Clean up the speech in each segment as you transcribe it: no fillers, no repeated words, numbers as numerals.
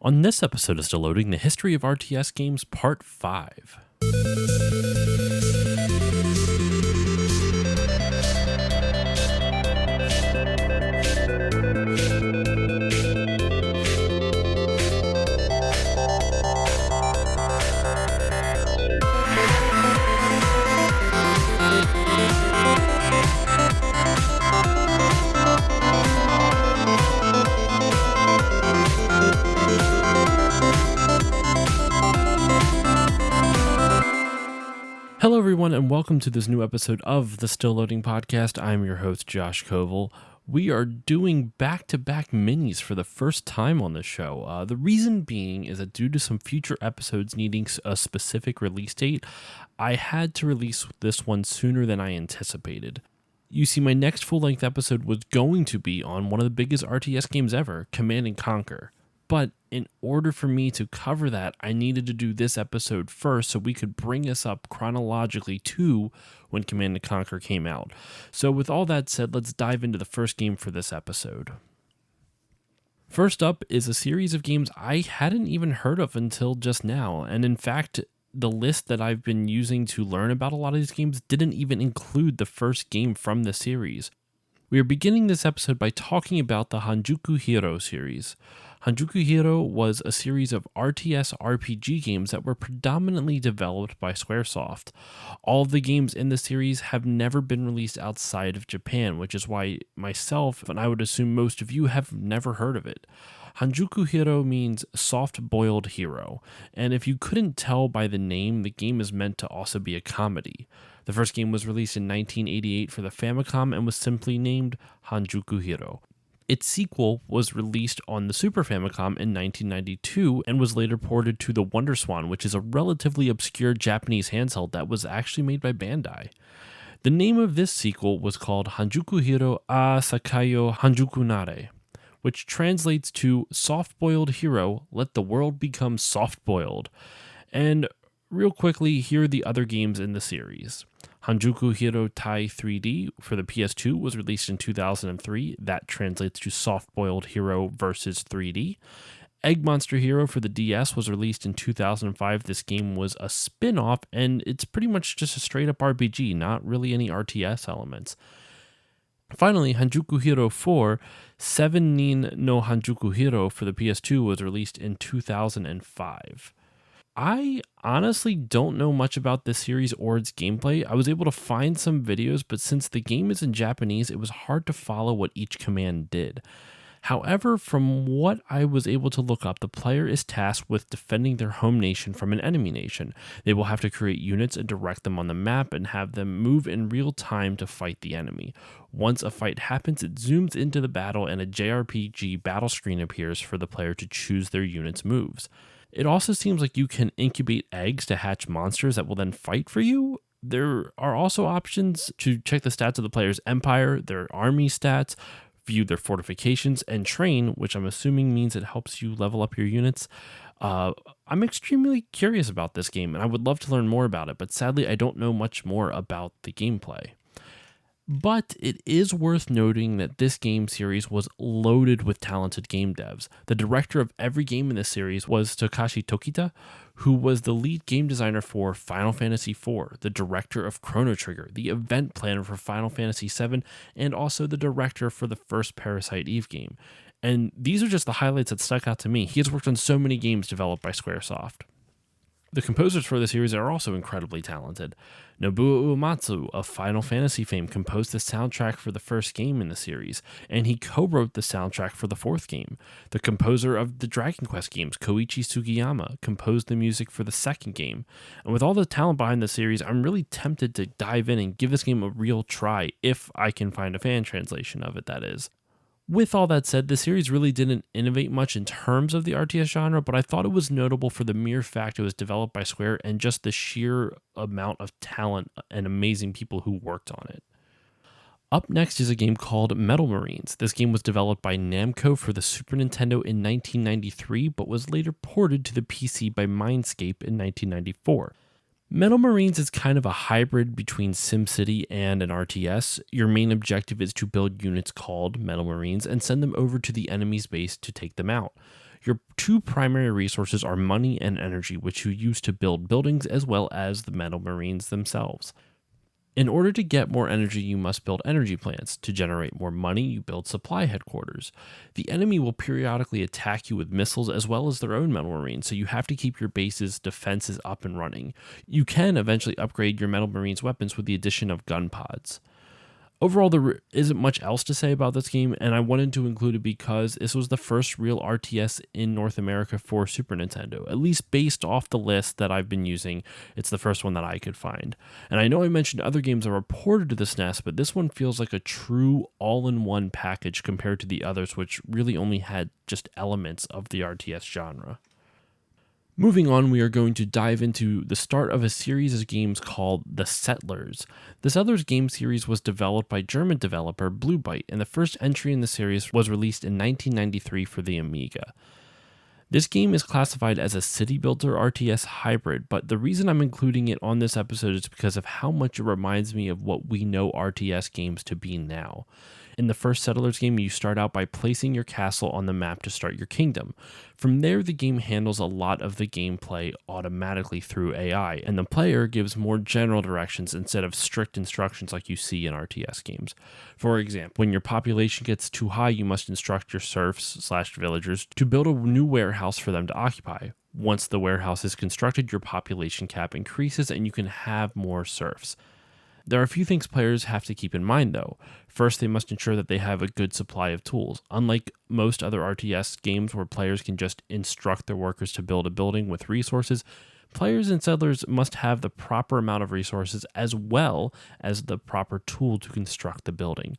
On this episode of Still Loading, the History of RTS Games Part 5. Hello everyone and welcome to this new episode of the Still Loading podcast. I'm your host Josh Koval. We are doing back-to-back minis for the first time on the show. The reason being is that due to some future episodes needing a specific release date, I had to release this one sooner than I anticipated. You see, my next full-length episode was going to be on one of the biggest RTS games ever, Command & Conquer. But in order for me to cover that, I needed to do this episode first so we could bring us up chronologically to when Command & Conquer came out. So with all that said, let's dive into the first game for this episode. First up is a series of games I hadn't even heard of until just now, and in fact, the list that I've been using to learn about a lot of these games didn't even include the first game from the series. We are beginning this episode by talking about the Hanjukuhiro series. Hanjukuhiro was a series of RTS RPG games that were predominantly developed by Squaresoft. All of the games in the series have never been released outside of Japan, which is why myself, and I would assume most of you, have never heard of it. Hanjukuhiro means soft-boiled hero, and if you couldn't tell by the name, the game is meant to also be a comedy. The first game was released in 1988 for the Famicom and was simply named Hanjukuhiro. Its sequel was released on the Super Famicom in 1992 and was later ported to the WonderSwan, which is a relatively obscure Japanese handheld that was actually made by Bandai. The name of this sequel was called Hanjukuhiro a Sakayo Hanjukunare, which translates to soft-boiled hero, let the world become soft-boiled. And real quickly, here are the other games in the series. Hanjukuhiro Tai 3D for the PS2 was released in 2003. That translates to Soft-Boiled Hero versus 3D. Egg Monster Hero for the DS was released in 2005. This game was a spin-off, and it's pretty much just a straight-up RPG, not really any RTS elements. Finally, Hanjukuhiro 4, 7 Nin no Hanjukuhiro for the PS2 was released in 2005. I honestly don't know much about this series or its gameplay. I was able to find some videos, but since the game is in Japanese, it was hard to follow what each command did. However, from what I was able to look up, the player is tasked with defending their home nation from an enemy nation. They will have to create units and direct them on the map and have them move in real time to fight the enemy. Once a fight happens, it zooms into the battle and a JRPG battle screen appears for the player to choose their unit's moves. It also seems like you can incubate eggs to hatch monsters that will then fight for you. There are also options to check the stats of the player's empire, their army stats, view their fortifications, and train, which I'm assuming means it helps you level up your units. I'm extremely curious about this game, and I would love to learn more about it, but sadly I don't know much more about the gameplay. But it is worth noting that this game series was loaded with talented game devs. The director of every game in this series was Takashi Tokita, who was the lead game designer for Final Fantasy IV, the director of Chrono Trigger, the event planner for Final Fantasy VII, and also the director for the first Parasite Eve game. And these are just the highlights that stuck out to me. He has worked on so many games developed by Squaresoft. The composers for the series are also incredibly talented. Nobuo Uematsu of Final Fantasy fame composed the soundtrack for the first game in the series, and he co-wrote the soundtrack for the fourth game. The composer of the Dragon Quest games, Koichi Sugiyama, composed the music for the second game. And with all the talent behind the series, I'm really tempted to dive in and give this game a real try, if I can find a fan translation of it, that is. With all that said, the series really didn't innovate much in terms of the RTS genre, but I thought it was notable for the mere fact it was developed by Square and just the sheer amount of talent and amazing people who worked on it. Up next is a game called Metal Marines. This game was developed by Namco for the Super Nintendo in 1993, but was later ported to the PC by Mindscape in 1994. Metal Marines is kind of a hybrid between SimCity and an RTS. Your main objective is to build units called Metal Marines and send them over to the enemy's base to take them out. Your two primary resources are money and energy, which you use to build buildings as well as the metal marines themselves. In order to get more energy, you must build energy plants. To generate more money, you build supply headquarters. The enemy will periodically attack you with missiles as well as their own metal marines, so you have to keep your base's defenses up and running. You can eventually upgrade your metal marines' weapons with the addition of gun pods. Overall, there isn't much else to say about this game, and I wanted to include it because this was the first real RTS in North America for Super Nintendo. At least based off the list that I've been using, it's the first one that I could find. And I know I mentioned other games that were ported to the SNES, but this one feels like a true all-in-one package compared to the others, which really only had just elements of the RTS genre. Moving on, we are going to dive into the start of a series of games called The Settlers. The Settlers game series was developed by German developer Blue Byte, and the first entry in the series was released in 1993 for the Amiga. This game is classified as a city builder RTS hybrid, but the reason I'm including it on this episode is because of how much it reminds me of what we know RTS games to be now. In the first Settlers game, you start out by placing your castle on the map to start your kingdom. From there, the game handles a lot of the gameplay automatically through AI, and the player gives more general directions instead of strict instructions like you see in RTS games. For example, when your population gets too high, you must instruct your serfs/villagers to build a new warehouse for them to occupy. Once the warehouse is constructed, your population cap increases and you can have more serfs. There are a few things players have to keep in mind though. First, they must ensure that they have a good supply of tools. Unlike most other RTS games where players can just instruct their workers to build a building with resources, players in Settlers must have the proper amount of resources as well as the proper tool to construct the building.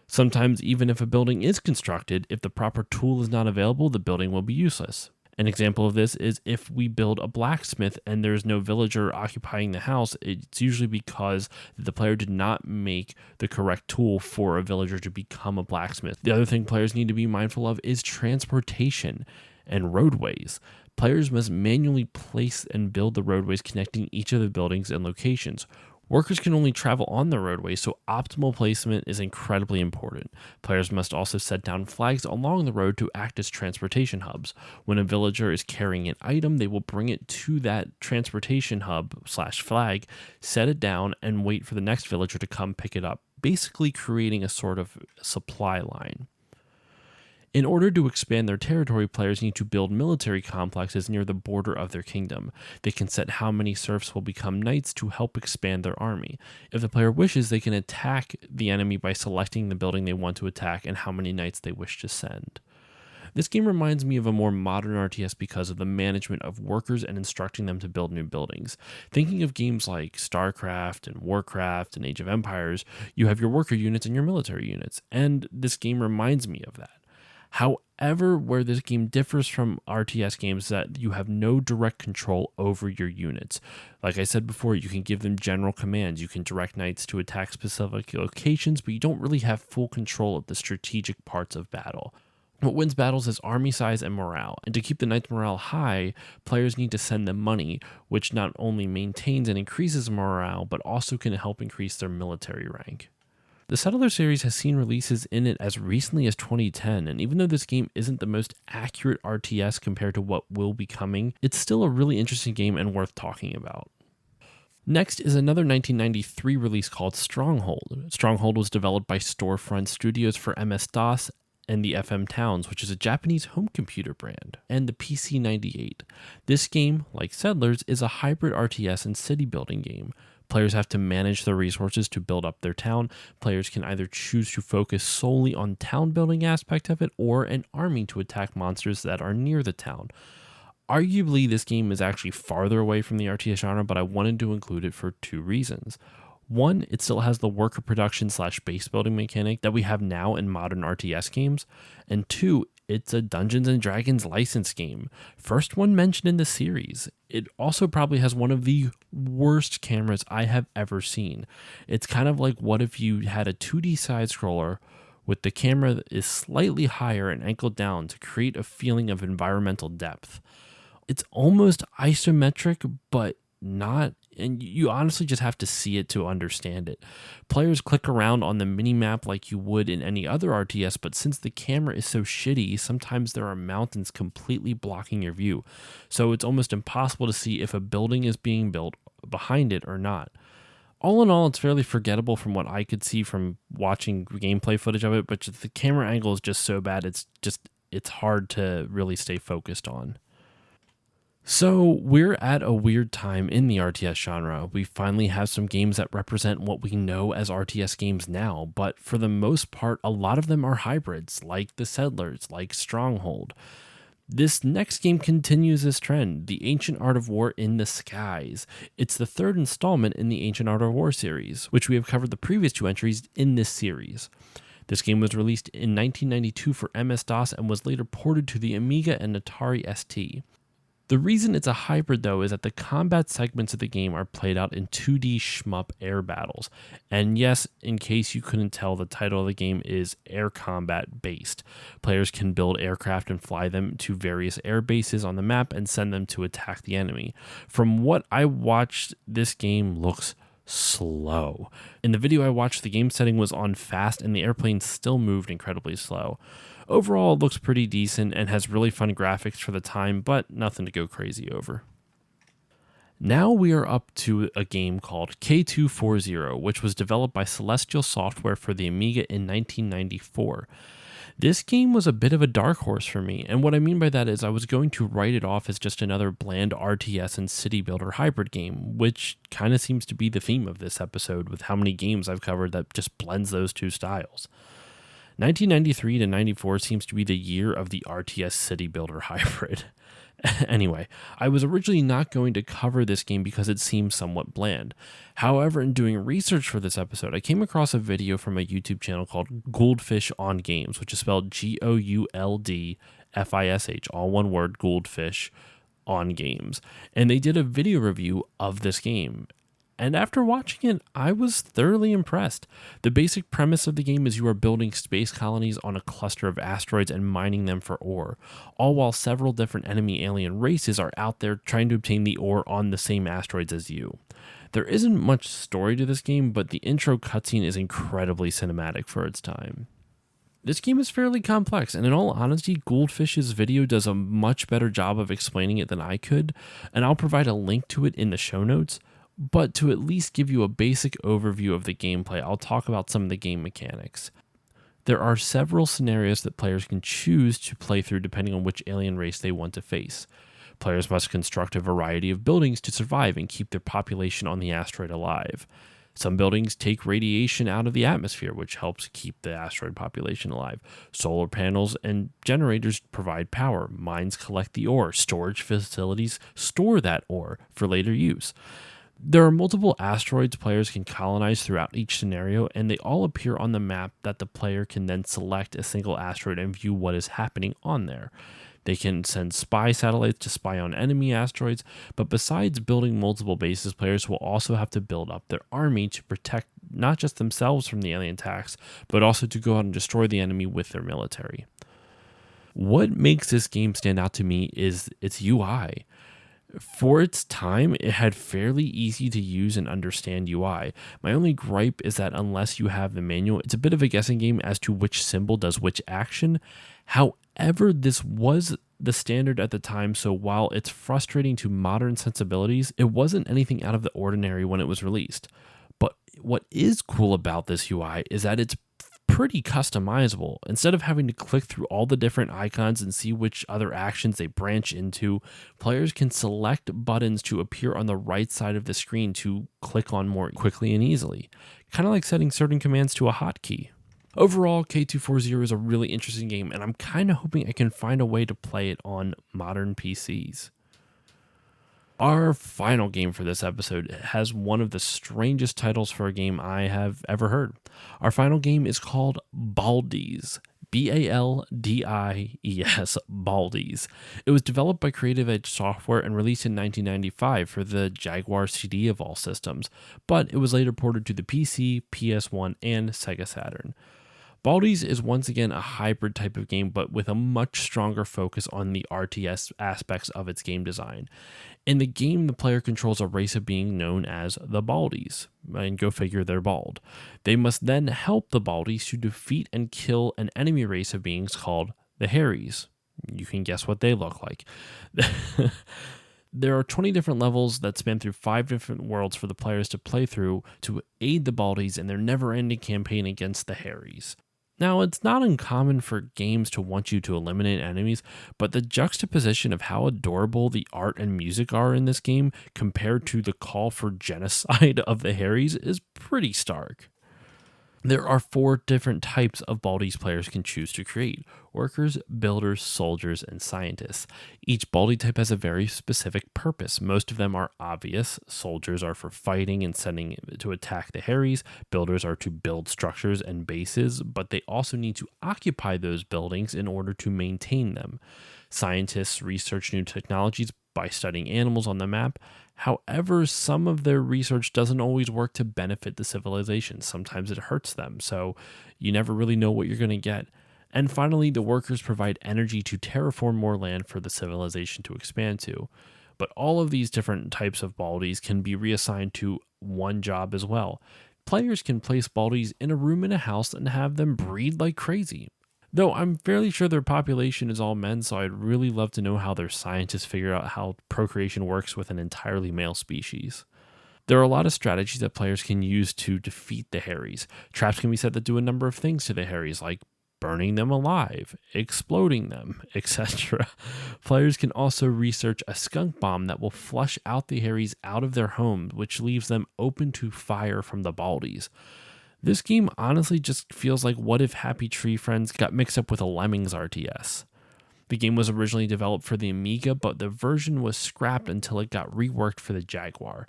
Sometimes, even if a building is constructed, if the proper tool is not available, the building will be useless. An example of this is if we build a blacksmith and there's no villager occupying the house, it's usually because the player did not make the correct tool for a villager to become a blacksmith. The other thing players need to be mindful of is transportation and roadways. Players must manually place and build the roadways connecting each of the buildings and locations. Workers can only travel on the roadway, so optimal placement is incredibly important. Players must also set down flags along the road to act as transportation hubs. When a villager is carrying an item, they will bring it to that transportation hub/flag, set it down, and wait for the next villager to come pick it up, basically creating a sort of supply line. In order to expand their territory, players need to build military complexes near the border of their kingdom. They can set how many serfs will become knights to help expand their army. If the player wishes, they can attack the enemy by selecting the building they want to attack and how many knights they wish to send. This game reminds me of a more modern RTS because of the management of workers and instructing them to build new buildings. Thinking of games like StarCraft and Warcraft and Age of Empires, you have your worker units and your military units, and this game reminds me of that. However, where this game differs from RTS games is that you have no direct control over your units. Like I said before, you can give them general commands. You can direct knights to attack specific locations, but you don't really have full control of the strategic parts of battle. What wins battles is army size and morale, and to keep the knights' morale high, players need to send them money, which not only maintains and increases morale, but also can help increase their military rank. The Settler series has seen releases in it as recently as 2010, and even though this game isn't the most accurate RTS compared to what will be coming, it's still a really interesting game and worth talking about. Next is another 1993 release called Stronghold. Stronghold was developed by Storefront Studios for MS-DOS and the FM Towns, which is a Japanese home computer brand, and the PC-98. This game, like Settlers, is a hybrid RTS and city building game. Players have to manage their resources to build up their town. Players can either choose to focus solely on town building aspect of it or an army to attack monsters that are near the town. Arguably, this game is actually farther away from the RTS genre, but I wanted to include it for two reasons. One, it still has the worker production/base building mechanic that we have now in modern RTS games. And two, it's a Dungeons & Dragons license game. First one mentioned in the series. It also probably has one of the worst cameras I have ever seen. It's kind of like what if you had a 2D side scroller with the camera that is slightly higher and angled down to create a feeling of environmental depth. It's almost isometric, but not and you honestly just have to see it to understand it. Players click around on the mini-map like you would in any other RTS, but since the camera is so shitty, sometimes there are mountains completely blocking your view, so it's almost impossible to see if a building is being built behind it or not. All in all, it's fairly forgettable from what I could see from watching gameplay footage of it, but just the camera angle is just so bad, it's hard to really stay focused on. So, we're at a weird time in the RTS genre. We finally have some games that represent what we know as RTS games now, but for the most part, a lot of them are hybrids, like The Settlers, like Stronghold. This next game continues this trend, The Ancient Art of War in the Skies. It's the third installment in the Ancient Art of War series, which we have covered the previous two entries in this series. This game was released in 1992 for MS-DOS and was later ported to the Amiga and Atari ST. The reason it's a hybrid, though, is that the combat segments of the game are played out in 2D shmup air battles. And yes, in case you couldn't tell, the title of the game is air combat based. Players can build aircraft and fly them to various air bases on the map and send them to attack the enemy. From what I watched, this game looks slow. In the video I watched, the game setting was on fast and the airplane still moved incredibly slow. Overall, it looks pretty decent and has really fun graphics for the time, but nothing to go crazy over. Now we are up to a game called K240, which was developed by Celestial Software for the Amiga in 1994. This game was a bit of a dark horse for me, and what I mean by that is I was going to write it off as just another bland RTS and city builder hybrid game, which kind of seems to be the theme of this episode with how many games I've covered that just blends those two styles. 1993 to 94 seems to be the year of the RTS city builder hybrid. Anyway, I was originally not going to cover this game because it seemed somewhat bland. However, in doing research for this episode, I came across a video from a YouTube channel called Gouldfish on Games, which is spelled Gouldfish, all one word, Gouldfish on Games. And they did a video review of this game. And after watching it, I was thoroughly impressed. The basic premise of the game is you are building space colonies on a cluster of asteroids and mining them for ore, all while several different enemy alien races are out there trying to obtain the ore on the same asteroids as you. There isn't much story to this game, but the intro cutscene is incredibly cinematic for its time. This game is fairly complex, and in all honesty, Gouldfish's video does a much better job of explaining it than I could, and I'll provide a link to it in the show notes. But to at least give you a basic overview of the gameplay, I'll talk about some of the game mechanics. There are several scenarios that players can choose to play through depending on which alien race they want to face. Players must construct a variety of buildings to survive and keep their population on the asteroid alive. Some buildings take radiation out of the atmosphere, which helps keep the asteroid population alive. Solar panels and generators provide power. Mines collect the ore. Storage facilities store that ore for later use. There are multiple asteroids players can colonize throughout each scenario, and they all appear on the map that the player can then select a single asteroid and view what is happening on there. They can send spy satellites to spy on enemy asteroids, but besides building multiple bases, players will also have to build up their army to protect not just themselves from the alien attacks, but also to go out and destroy the enemy with their military. What makes this game stand out to me is its UI. For its time, it had fairly easy to use and understand UI. My only gripe is that unless you have the manual, it's a bit of a guessing game as to which symbol does which action. However, this was the standard at the time, so while it's frustrating to modern sensibilities, it wasn't anything out of the ordinary when it was released. But what is cool about this UI is that it's pretty customizable. Instead of having to click through all the different icons and see which other actions they branch into, players can select buttons to appear on the right side of the screen to click on more quickly and easily. Kind of like setting certain commands to a hotkey. Overall, K240 is a really interesting game, and I'm kind of hoping I can find a way to play it on modern PCs. Our final game for this episode has one of the strangest titles for a game I have ever heard. Our final game is called Baldies. Baldies. Baldies. It was developed by Creative Edge Software and released in 1995 for the Jaguar CD of all systems, but it was later ported to the PC, PS1, and Sega Saturn. Baldi's is once again a hybrid type of game, but with a much stronger focus on the RTS aspects of its game design. In the game, the player controls a race of beings known as the Baldies, and go figure they're bald. They must then help the Baldies to defeat and kill an enemy race of beings called the Harrys. You can guess what they look like. There are 20 different levels that span through 5 different worlds for the players to play through to aid the Baldies in their never-ending campaign against the Harrys. Now, it's not uncommon for games to want you to eliminate enemies, but the juxtaposition of how adorable the art and music are in this game compared to the call for genocide of the Harrys is pretty stark. There are 4 different types of Baldi's players can choose to create: workers, builders, soldiers, and scientists. Each Baldi type has a very specific purpose. Most of them are obvious. Soldiers are for fighting and sending to attack the Harrys. Builders are to build structures and bases, but they also need to occupy those buildings in order to maintain them. Scientists research new technologies by studying animals on the map. However, some of their research doesn't always work to benefit the civilization. Sometimes it hurts them, so you never really know what you're going to get. And finally, the workers provide energy to terraform more land for the civilization to expand to. But all of these different types of Baldies can be reassigned to one job as well. Players can place Baldies in a room in a house and have them breed like crazy. Though I'm fairly sure their population is all men, so I'd really love to know how their scientists figure out how procreation works with an entirely male species. There are a lot of strategies that players can use to defeat the Harrys. Traps can be set that do a number of things to the Harrys, like burning them alive, exploding them, etc. Players can also research a skunk bomb that will flush out the Harrys out of their homes, which leaves them open to fire from the Baldies. This game honestly just feels like what if Happy Tree Friends got mixed up with a Lemmings RTS. The game was originally developed for the Amiga, but the version was scrapped until it got reworked for the Jaguar.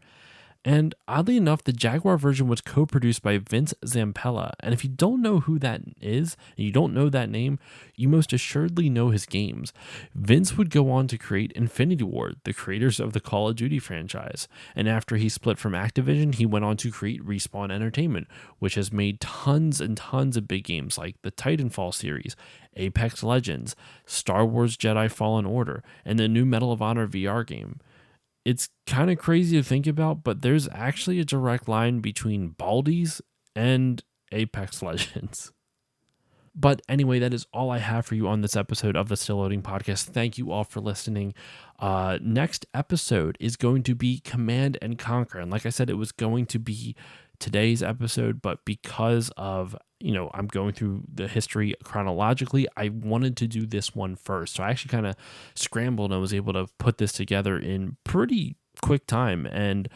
And oddly enough, the Jaguar version was co-produced by Vince Zampella. And if you don't know who that is, and you don't know that name, you most assuredly know his games. Vince would go on to create Infinity Ward, the creators of the Call of Duty franchise. And after he split from Activision, he went on to create Respawn Entertainment, which has made tons and tons of big games like the Titanfall series, Apex Legends, Star Wars Jedi Fallen Order, and the new Medal of Honor VR game. It's kind of crazy to think about, but there's actually a direct line between Baldi's and Apex Legends. But anyway, that is all I have for you on this episode of the Still Loading Podcast. Thank you all for listening. Next episode is going to be Command and Conquer. And like I said, it was going to be today's episode, but because of, I'm going through the history chronologically, I wanted to do this one first. So I actually kind of scrambled and was able to put this together in pretty quick time. And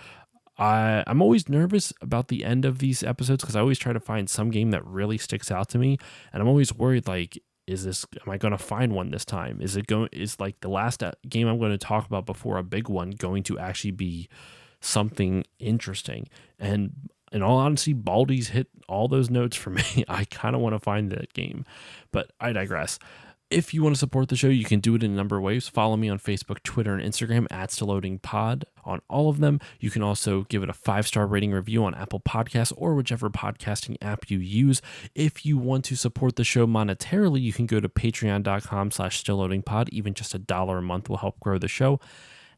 I'm always nervous about the end of these episodes because I always try to find some game that really sticks out to me. And I'm always worried, like, am I going to find one this time? Is like the last game I'm going to talk about before a big one going to actually be something interesting? And in all honesty, Baldi's hit all those notes for me. I kind of want to find that game, but I digress. If you want to support the show, you can do it in a number of ways. Follow me on Facebook, Twitter, and Instagram at StillLoadingPod on all of them. You can also give it a 5-star rating review on Apple Podcasts or whichever podcasting app you use. If you want to support the show monetarily, you can go to patreon.com/StillLoadingPod. Even just $1 a month will help grow the show.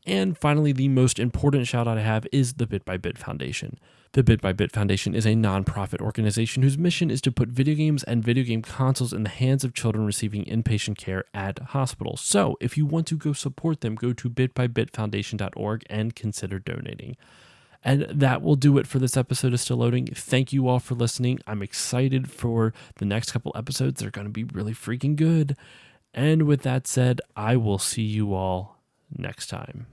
And finally, the most important shout out I have is the Bit by Bit Foundation. The Bit by Bit Foundation is a nonprofit organization whose mission is to put video games and video game consoles in the hands of children receiving inpatient care at hospitals. So if you want to go support them, go to bitbybitfoundation.org and consider donating. And that will do it for this episode of Still Loading. Thank you all for listening. I'm excited for the next couple episodes. They're going to be really freaking good. And with that said, I will see you all next time.